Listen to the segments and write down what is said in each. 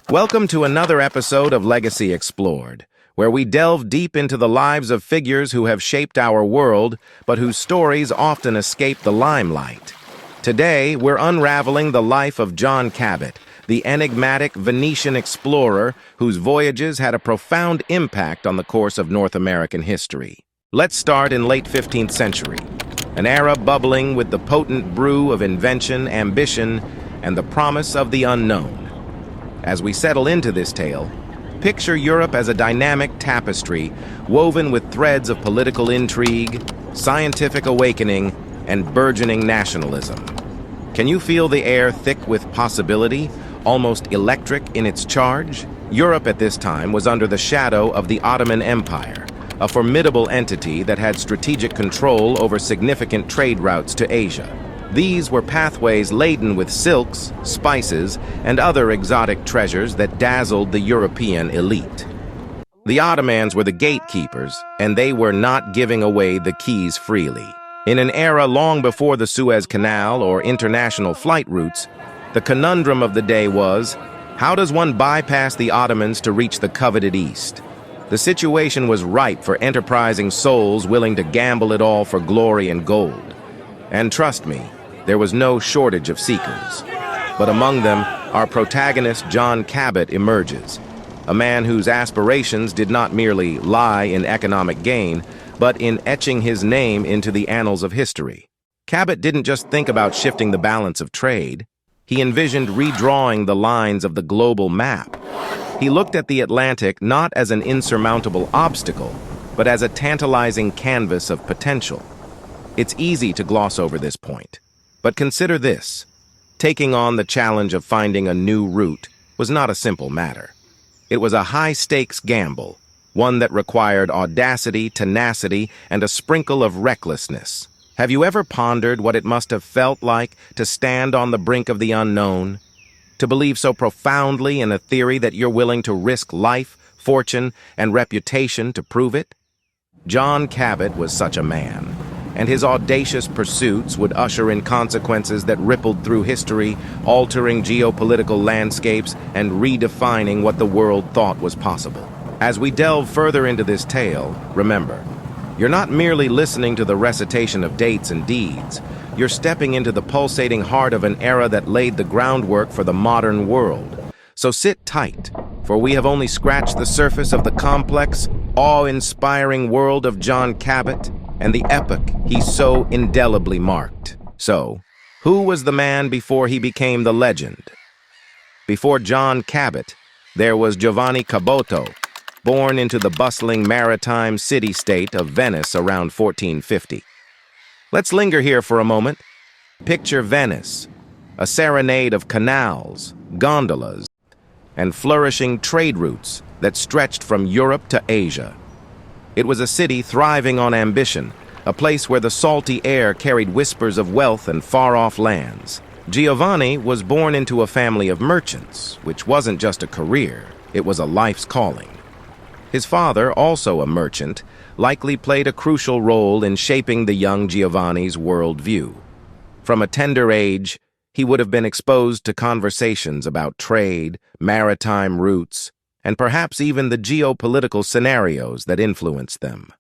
Welcome to another episode of Legacy Explored, where we delve deep into the lives of figures who have shaped our world, but whose stories often escape the limelight. Today, we're unraveling the life of John Cabot, the enigmatic Venetian explorer whose voyages had a profound impact on the course of North American history. Let's start in late 15th century, an era bubbling with the potent brew of invention, ambition, and the promise of the unknown. As we settle into this tale, picture Europe as a dynamic tapestry woven with threads of political intrigue, scientific awakening, and burgeoning nationalism. Can you feel the air thick with possibility, almost electric in its charge? Europe at this time was under the shadow of the Ottoman Empire, a formidable entity that had strategic control over significant trade routes to Asia. These were pathways laden with silks, spices, and other exotic treasures that dazzled the European elite. The Ottomans were the gatekeepers, and they were not giving away the keys freely. In an era long before the Suez Canal or international flight routes, the conundrum of the day was, how does one bypass the Ottomans to reach the coveted East? The situation was ripe for enterprising souls willing to gamble it all for glory and gold. And trust me, there was no shortage of seekers. But among them, our protagonist John Cabot emerges, a man whose aspirations did not merely lie in economic gain, but in etching his name into the annals of history. Cabot didn't just think about shifting the balance of trade. He envisioned redrawing the lines of the global map. He looked at the Atlantic not as an insurmountable obstacle, but as a tantalizing canvas of potential. It's easy to gloss over this point. But consider this. Taking on the challenge of finding a new route was not a simple matter. It was a high-stakes gamble, one that required audacity, tenacity, and a sprinkle of recklessness. Have you ever pondered what it must have felt like to stand on the brink of the unknown? To believe so profoundly in a theory that you're willing to risk life, fortune, and reputation to prove it? John Cabot was such a man, and his audacious pursuits would usher in consequences that rippled through history, altering geopolitical landscapes and redefining what the world thought was possible. As we delve further into this tale, remember, you're not merely listening to the recitation of dates and deeds. You're stepping into the pulsating heart of an era that laid the groundwork for the modern world. So sit tight, for we have only scratched the surface of the complex, awe-inspiring world of John Cabot and the epoch he so indelibly marked. So, who was the man before he became the legend? Before John Cabot, there was Giovanni Caboto, born into the bustling maritime city-state of Venice around 1450. Let's linger here for a moment. Picture Venice, a serenade of canals, gondolas, and flourishing trade routes that stretched from Europe to Asia. It was a city thriving on ambition, a place where the salty air carried whispers of wealth and far-off lands. Giovanni was born into a family of merchants, which wasn't just a career, it was a life's calling. His father, also a merchant, likely played a crucial role in shaping the young Giovanni's worldview. From a tender age, he would have been exposed to conversations about trade, maritime routes, and perhaps even the geopolitical scenarios that influenced them.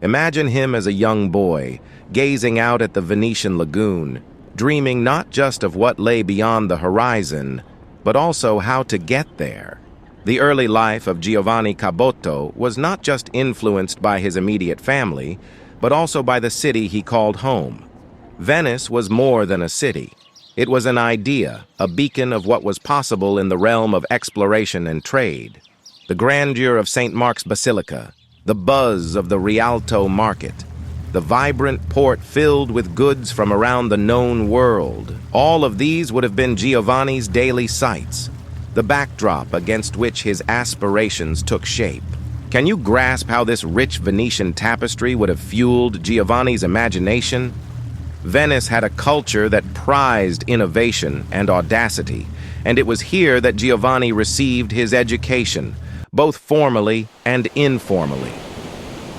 Imagine him as a young boy, gazing out at the Venetian lagoon, dreaming not just of what lay beyond the horizon, but also how to get there. The early life of Giovanni Caboto was not just influenced by his immediate family, but also by the city he called home. Venice was more than a city. It was an idea, a beacon of what was possible in the realm of exploration and trade. The grandeur of St. Mark's Basilica, the buzz of the Rialto market, the vibrant port filled with goods from around the known world. All of these would have been Giovanni's daily sights, the backdrop against which his aspirations took shape. Can you grasp how this rich Venetian tapestry would have fueled Giovanni's imagination? Venice had a culture that prized innovation and audacity, and it was here that Giovanni received his education, both formally and informally.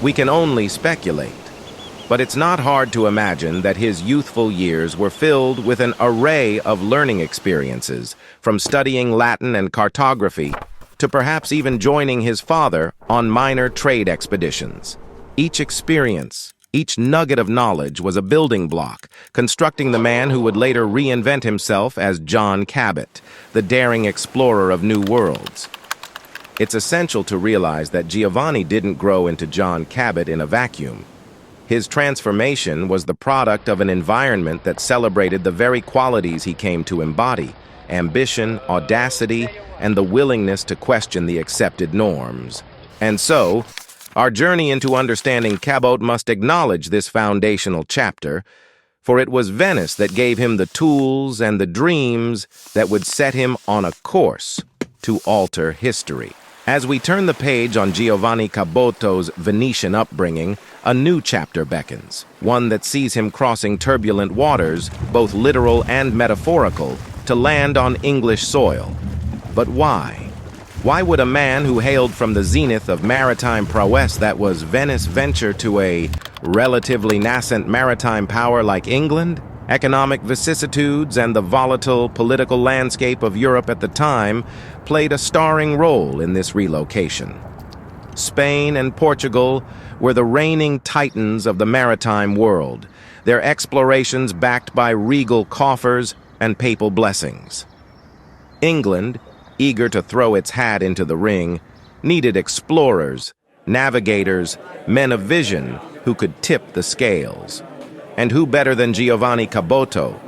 We can only speculate, But it's not hard to imagine that his youthful years were filled with an array of learning experiences, from studying Latin and cartography to perhaps even joining his father on minor trade expeditions. Each experience, each nugget of knowledge was a building block, constructing the man who would later reinvent himself as John Cabot, the daring explorer of new worlds. It's essential to realize that Giovanni didn't grow into John Cabot in a vacuum. His transformation was the product of an environment that celebrated the very qualities he came to embody: ambition, audacity, and the willingness to question the accepted norms. And so, our journey into understanding Cabot must acknowledge this foundational chapter, for it was Venice that gave him the tools and the dreams that would set him on a course to alter history. As we turn the page on Giovanni Caboto's Venetian upbringing, a new chapter beckons, one that sees him crossing turbulent waters, both literal and metaphorical, to land on English soil. But why? Why would a man who hailed from the zenith of maritime prowess that was Venice venture to a relatively nascent maritime power like England? Economic vicissitudes and the volatile political landscape of Europe at the time played a starring role in this relocation. Spain and Portugal were the reigning titans of the maritime world, their explorations backed by regal coffers and papal blessings. England, eager to throw its hat into the ring, needed explorers, navigators, men of vision who could tip the scales. And who better than Giovanni Caboto,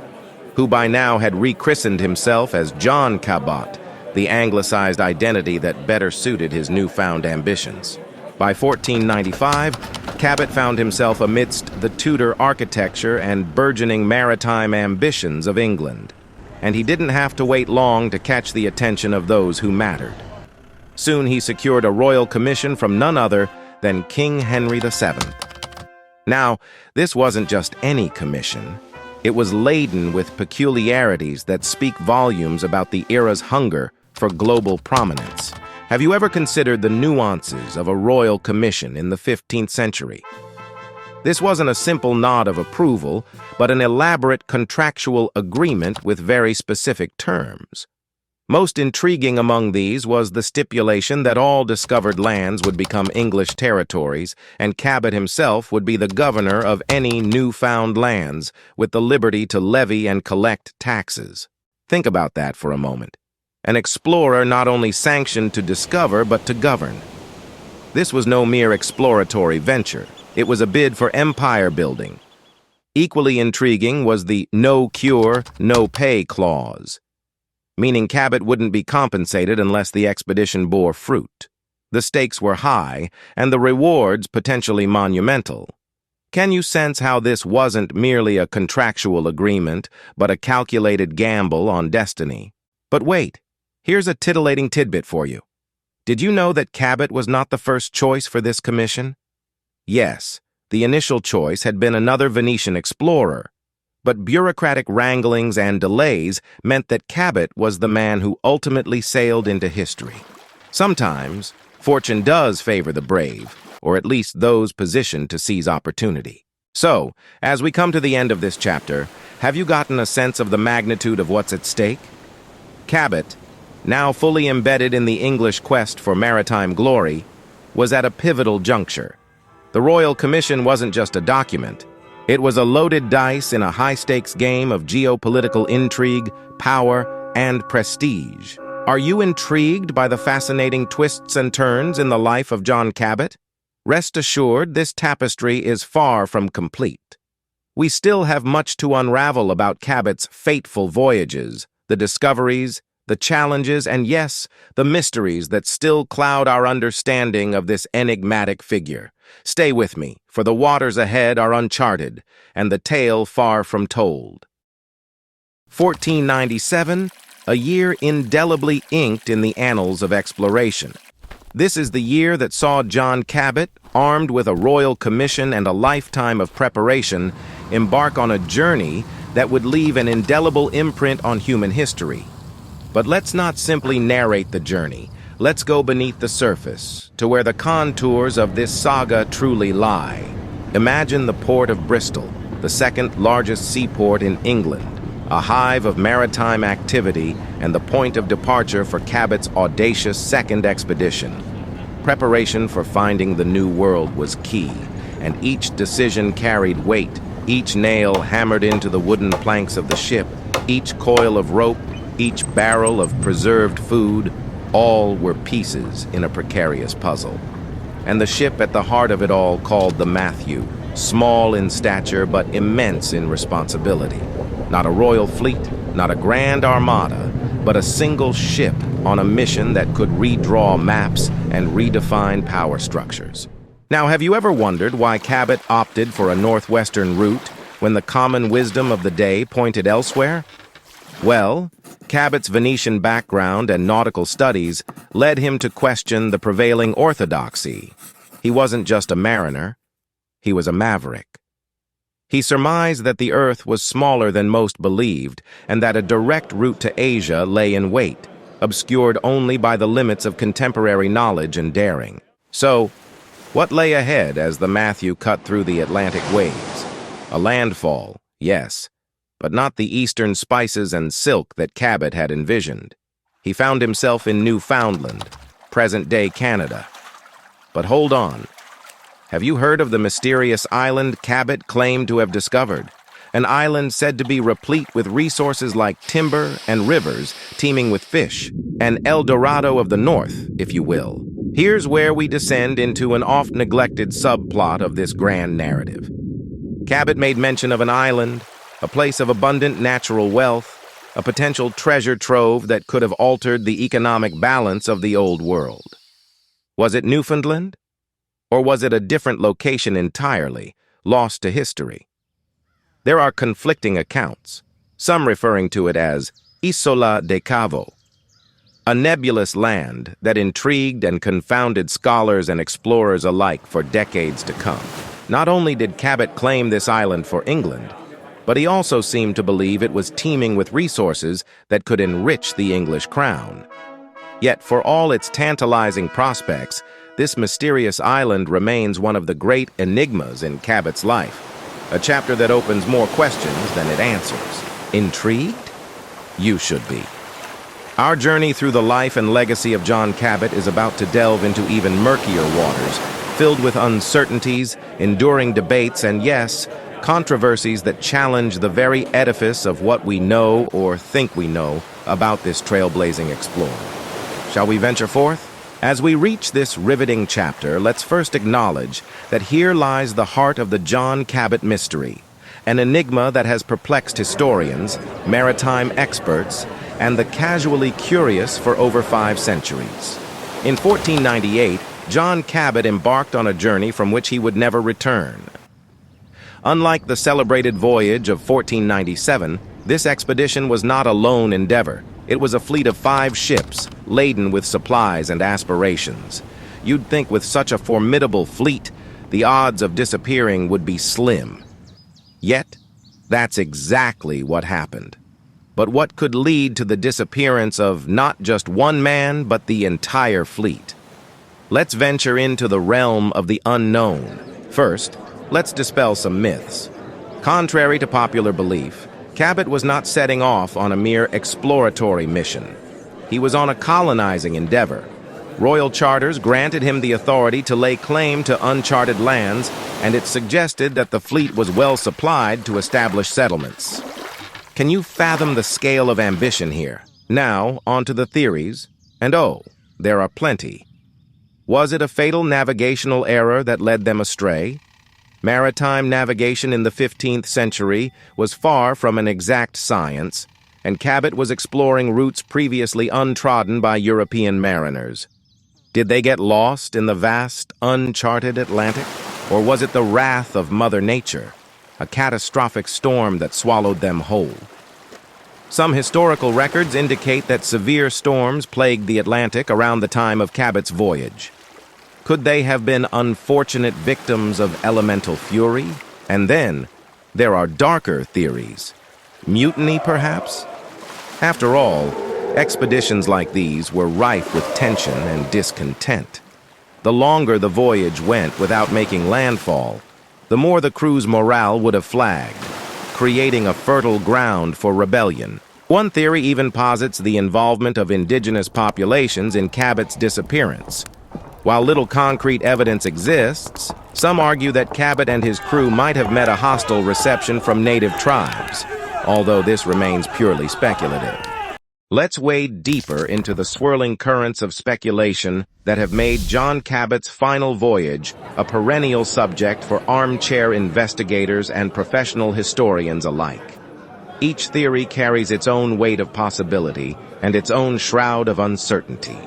who by now had rechristened himself as John Cabot, the anglicized identity that better suited his newfound ambitions. By 1495, Cabot found himself amidst the Tudor architecture and burgeoning maritime ambitions of England, and he didn't have to wait long to catch the attention of those who mattered. Soon he secured a royal commission from none other than King Henry VII. Now, this wasn't just any commission. It was laden with peculiarities that speak volumes about the era's hunger for global prominence. Have you ever considered the nuances of a royal commission in the 15th century? This wasn't a simple nod of approval, but an elaborate contractual agreement with very specific terms. Most intriguing among these was the stipulation that all discovered lands would become English territories, and Cabot himself would be the governor of any newfound lands, with the liberty to levy and collect taxes. Think about that for a moment. An explorer not only sanctioned to discover, but to govern. This was no mere exploratory venture. It was a bid for empire building. Equally intriguing was the no cure, no pay clause, meaning Cabot wouldn't be compensated unless the expedition bore fruit. The stakes were high, and the rewards potentially monumental. Can you sense how this wasn't merely a contractual agreement, but a calculated gamble on destiny? But wait, here's a titillating tidbit for you. Did you know that Cabot was not the first choice for this commission? Yes, the initial choice had been another Venetian explorer, but bureaucratic wranglings and delays meant that Cabot was the man who ultimately sailed into history. Sometimes, fortune does favor the brave, or at least those positioned to seize opportunity. So, as we come to the end of this chapter, have you gotten a sense of the magnitude of what's at stake? Cabot, now fully embedded in the English quest for maritime glory, was at a pivotal juncture. The Royal Commission wasn't just a document. It was a loaded dice in a high-stakes game of geopolitical intrigue, power, and prestige. Are you intrigued by the fascinating twists and turns in the life of John Cabot? Rest assured, this tapestry is far from complete. We still have much to unravel about Cabot's fateful voyages, the discoveries, the challenges, and yes, the mysteries that still cloud our understanding of this enigmatic figure. Stay with me, for the waters ahead are uncharted, and the tale far from told. 1497, a year indelibly inked in the annals of exploration. This is the year that saw John Cabot, armed with a royal commission and a lifetime of preparation, embark on a journey that would leave an indelible imprint on human history. But let's not simply narrate the journey. Let's go beneath the surface, to where the contours of this saga truly lie. Imagine the port of Bristol, the second largest seaport in England, a hive of maritime activity and the point of departure for Cabot's audacious second expedition. Preparation for finding the New World was key, and each decision carried weight, each nail hammered into the wooden planks of the ship, each coil of rope, each barrel of preserved food, all were pieces in a precarious puzzle. And the ship at the heart of it all, called the Matthew, small in stature but immense in responsibility. Not a royal fleet, not a grand armada, but a single ship on a mission that could redraw maps and redefine power structures. Now, have you ever wondered why Cabot opted for a northwestern route when the common wisdom of the day pointed elsewhere? Well, Cabot's Venetian background and nautical studies led him to question the prevailing orthodoxy. He wasn't just a mariner, he was a maverick. He surmised that the Earth was smaller than most believed, and that a direct route to Asia lay in wait, obscured only by the limits of contemporary knowledge and daring. So, what lay ahead as the Matthew cut through the Atlantic waves? A landfall, yes, but not the eastern spices and silk that Cabot had envisioned. He found himself in Newfoundland, present-day Canada. But hold on. Have you heard of the mysterious island Cabot claimed to have discovered? An island said to be replete with resources like timber and rivers teeming with fish, an El Dorado of the North, if you will. Here's where we descend into an oft-neglected subplot of this grand narrative. Cabot made mention of an island, a place of abundant natural wealth, a potential treasure trove that could have altered the economic balance of the old world. Was it Newfoundland? Or was it a different location entirely, lost to history? There are conflicting accounts, some referring to it as Isola de Cavo, a nebulous land that intrigued and confounded scholars and explorers alike for decades to come. Not only did Cabot claim this island for England, but he also seemed to believe it was teeming with resources that could enrich the English crown. Yet, for all its tantalizing prospects, this mysterious island remains one of the great enigmas in Cabot's life, a chapter that opens more questions than it answers. Intrigued? You should be. Our journey through the life and legacy of John Cabot is about to delve into even murkier waters, filled with uncertainties, enduring debates, and yes, controversies that challenge the very edifice of what we know or think we know about this trailblazing explorer. Shall we venture forth? As we reach this riveting chapter, let's first acknowledge that here lies the heart of the John Cabot mystery, an enigma that has perplexed historians, maritime experts, and the casually curious for over 5 centuries. In 1498, John Cabot embarked on a journey from which he would never return. Unlike the celebrated voyage of 1497, this expedition was not a lone endeavor. It was a fleet of 5 ships, laden with supplies and aspirations. You'd think with such a formidable fleet, the odds of disappearing would be slim. Yet, that's exactly what happened. But what could lead to the disappearance of not just one man, but the entire fleet? Let's venture into the realm of the unknown. First, let's dispel some myths. Contrary to popular belief, Cabot was not setting off on a mere exploratory mission. He was on a colonizing endeavor. Royal charters granted him the authority to lay claim to uncharted lands, and it suggested that the fleet was well supplied to establish settlements. Can you fathom the scale of ambition here? Now, on to the theories, and oh, there are plenty. Was it a fatal navigational error that led them astray? Maritime navigation in the 15th century was far from an exact science, and Cabot was exploring routes previously untrodden by European mariners. Did they get lost in the vast, uncharted Atlantic? Or was it the wrath of Mother Nature, a catastrophic storm that swallowed them whole? Some historical records indicate that severe storms plagued the Atlantic around the time of Cabot's voyage. Could they have been unfortunate victims of elemental fury? And then, there are darker theories. Mutiny, perhaps? After all, expeditions like these were rife with tension and discontent. The longer the voyage went without making landfall, the more the crew's morale would have flagged, creating a fertile ground for rebellion. One theory even posits the involvement of indigenous populations in Cabot's disappearance. While little concrete evidence exists, some argue that Cabot and his crew might have met a hostile reception from native tribes, although this remains purely speculative. Let's wade deeper into the swirling currents of speculation that have made John Cabot's final voyage a perennial subject for armchair investigators and professional historians alike. Each theory carries its own weight of possibility and its own shroud of uncertainty.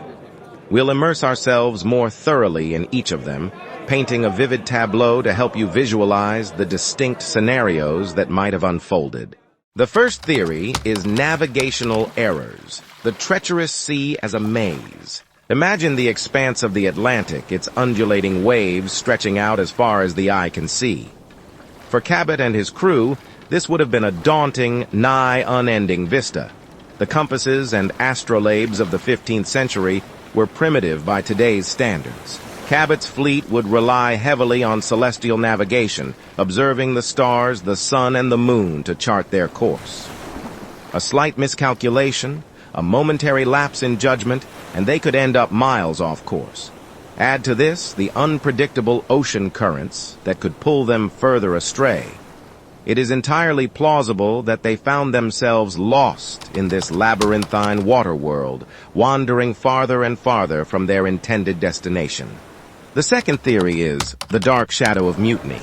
We'll immerse ourselves more thoroughly in each of them, painting a vivid tableau to help you visualize the distinct scenarios that might have unfolded. The first theory is navigational errors, the treacherous sea as a maze. Imagine the expanse of the Atlantic, its undulating waves stretching out as far as the eye can see. For Cabot and his crew, this would have been a daunting, nigh unending vista. The compasses and astrolabes of the 15th century were primitive by today's standards. Cabot's fleet would rely heavily on celestial navigation, observing the stars, the sun, and the moon to chart their course. A slight miscalculation, a momentary lapse in judgment, and they could end up miles off course. Add to this the unpredictable ocean currents that could pull them further astray. It is entirely plausible that they found themselves lost in this labyrinthine water world, wandering farther and farther from their intended destination. The second theory is the dark shadow of mutiny.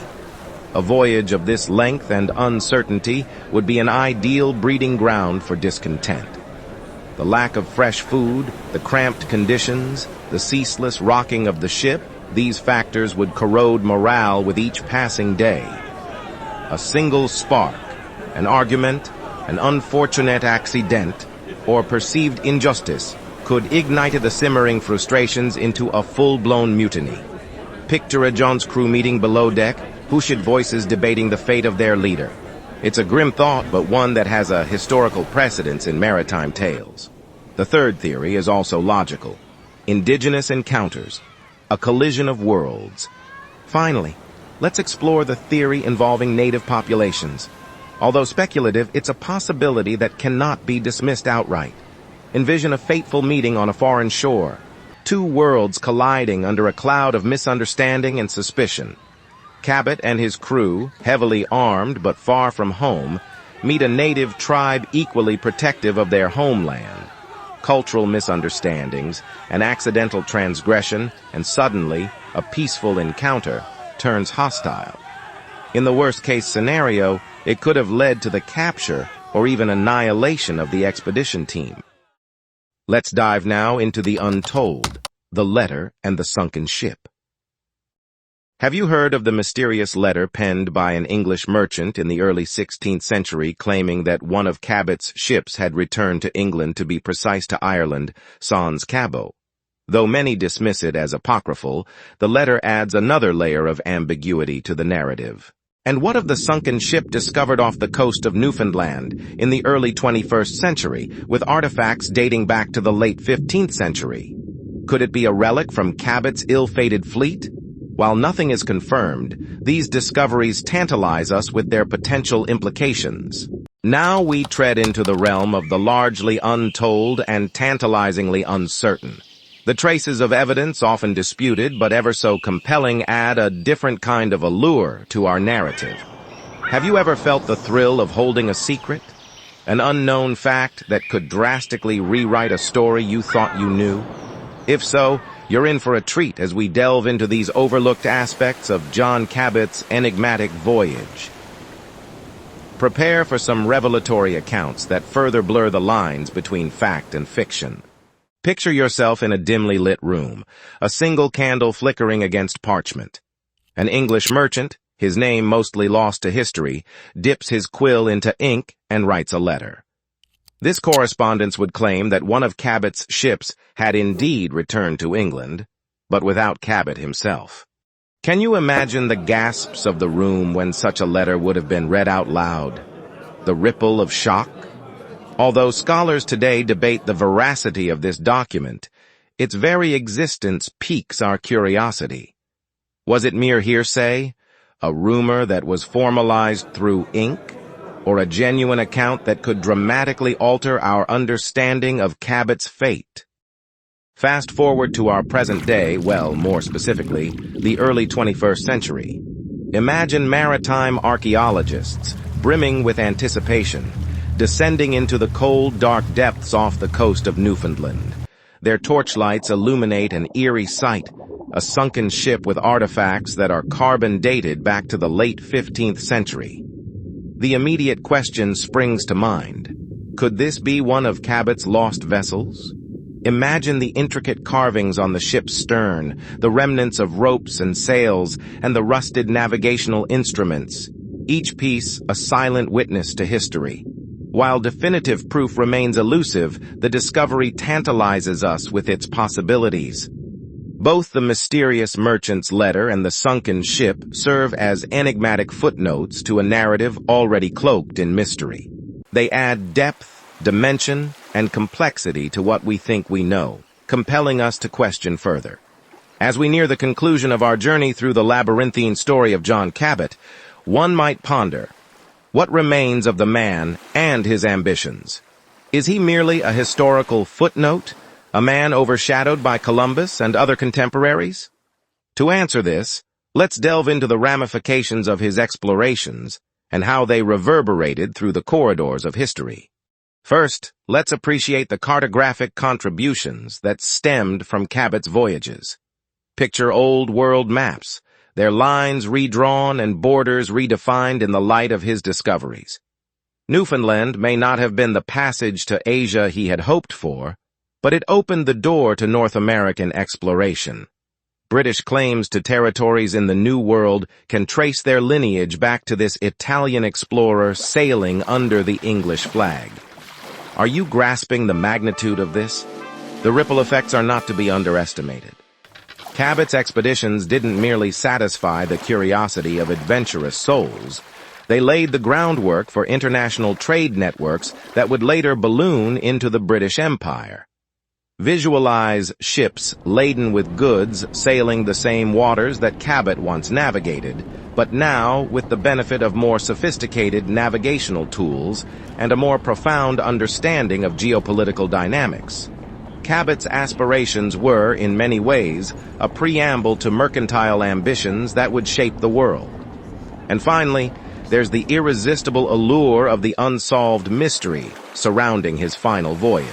A voyage of this length and uncertainty would be an ideal breeding ground for discontent. The lack of fresh food, the cramped conditions, the ceaseless rocking of the ship, these factors would corrode morale with each passing day. A single spark, an argument, an unfortunate accident, or perceived injustice could ignite the simmering frustrations into a full-blown mutiny. Picture a John's crew meeting below deck, Hushid voices debating the fate of their leader. It's a grim thought, but one that has a historical precedence in maritime tales. The third theory is also logical. Indigenous encounters, a collision of worlds. Finally, let's explore the theory involving native populations. Although speculative, it's a possibility that cannot be dismissed outright. Envision a fateful meeting on a foreign shore, two worlds colliding under a cloud of misunderstanding and suspicion. Cabot and his crew, heavily armed but far from home, meet a native tribe equally protective of their homeland. Cultural misunderstandings, an accidental transgression, and suddenly, a peaceful encounter turns hostile. In the worst-case scenario, it could have led to the capture or even annihilation of the expedition team. Let's dive now into the Untold, the letter and the sunken ship. Have you heard of the mysterious letter penned by an English merchant in the early 16th century claiming that one of Cabot's ships had returned to England, to be precise to Ireland, sans Cabot? Though many dismiss it as apocryphal, the letter adds another layer of ambiguity to the narrative. And what of the sunken ship discovered off the coast of Newfoundland in the early 21st century, with artifacts dating back to the late 15th century? Could it be a relic from Cabot's ill-fated fleet? While nothing is confirmed, these discoveries tantalize us with their potential implications. Now we tread into the realm of the largely untold and tantalizingly uncertain. The traces of evidence, often disputed but ever so compelling, add a different kind of allure to our narrative. Have you ever felt the thrill of holding a secret? An unknown fact that could drastically rewrite a story you thought you knew? If so, you're in for a treat as we delve into these overlooked aspects of John Cabot's enigmatic voyage. Prepare for some revelatory accounts that further blur the lines between fact and fiction. Picture yourself in a dimly lit room, a single candle flickering against parchment. An English merchant, his name mostly lost to history, dips his quill into ink and writes a letter. This correspondence would claim that one of Cabot's ships had indeed returned to England, but without Cabot himself. Can you imagine the gasps of the room when such a letter would have been read out loud? The ripple of shock? Although scholars today debate the veracity of this document, its very existence piques our curiosity. Was it mere hearsay? a rumor that was formalized through ink, or a genuine account that could dramatically alter our understanding of Cabot's fate? Fast forward to our present day, well, more specifically, the early 21st century. Imagine maritime archaeologists, brimming with anticipation, descending into the cold, dark depths off the coast of Newfoundland. Their torchlights illuminate an eerie sight, a sunken ship with artifacts that are carbon-dated back to the late 15th century. The immediate question springs to mind. Could this be one of Cabot's lost vessels? Imagine the intricate carvings on the ship's stern, the remnants of ropes and sails, and the rusted navigational instruments, each piece a silent witness to history. While definitive proof remains elusive, the discovery tantalizes us with its possibilities. Both the mysterious merchant's letter and the sunken ship serve as enigmatic footnotes to a narrative already cloaked in mystery. They add depth, dimension, and complexity to what we think we know, compelling us to question further. As we near the conclusion of our journey through the labyrinthine story of John Cabot, one might ponder, what remains of the man and his ambitions? Is he merely a historical footnote, a man overshadowed by Columbus and other contemporaries? To answer this, let's delve into the ramifications of his explorations and how they reverberated through the corridors of history. First, let's appreciate the cartographic contributions that stemmed from Cabot's voyages. Picture old world maps, their lines redrawn and borders redefined in the light of his discoveries. Newfoundland may not have been the passage to Asia he had hoped for, but it opened the door to North American exploration. British claims to territories in the New World can trace their lineage back to this Italian explorer sailing under the English flag. Are you grasping the magnitude of this? The ripple effects are not to be underestimated. Cabot's expeditions didn't merely satisfy the curiosity of adventurous souls. They laid the groundwork for international trade networks that would later balloon into the British Empire. Visualize ships laden with goods sailing the same waters that Cabot once navigated, but now with the benefit of more sophisticated navigational tools and a more profound understanding of geopolitical dynamics. Cabot's aspirations were, in many ways, a preamble to mercantile ambitions that would shape the world. And finally, there's the irresistible allure of the unsolved mystery surrounding his final voyage.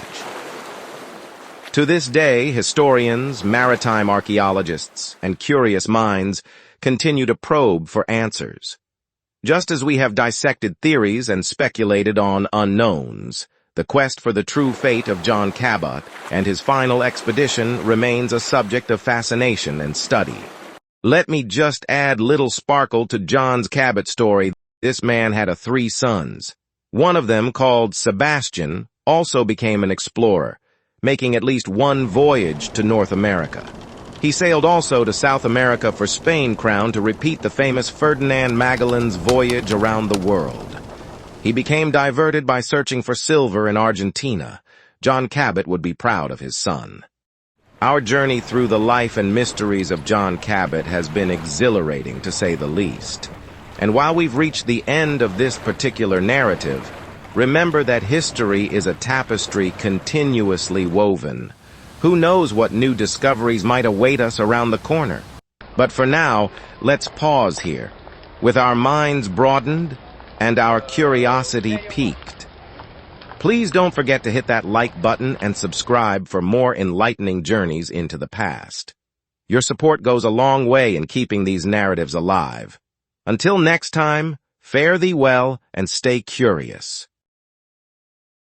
To this day, historians, maritime archaeologists, and curious minds continue to probe for answers. Just as we have dissected theories and speculated on unknowns, the quest for the true fate of John Cabot and his final expedition remains a subject of fascination and study. Let me just add little sparkle to John's Cabot story. This man had 3 sons. One of them, called Sebastian, also became an explorer, making at least one voyage to North America. He sailed also to South America for Spain Crown to repeat the famous Ferdinand Magellan's voyage around the world. He became diverted by searching for silver in Argentina. John Cabot would be proud of his son. Our journey through the life and mysteries of John Cabot has been exhilarating, to say the least. And while we've reached the end of this particular narrative, remember that history is a tapestry continuously woven. Who knows what new discoveries might await us around the corner? But for now, let's pause here, with our minds broadened and our curiosity piqued. Please don't forget to hit that like button and subscribe for more enlightening journeys into the past. Your support goes a long way in keeping these narratives alive. Until next time, fare thee well and stay curious.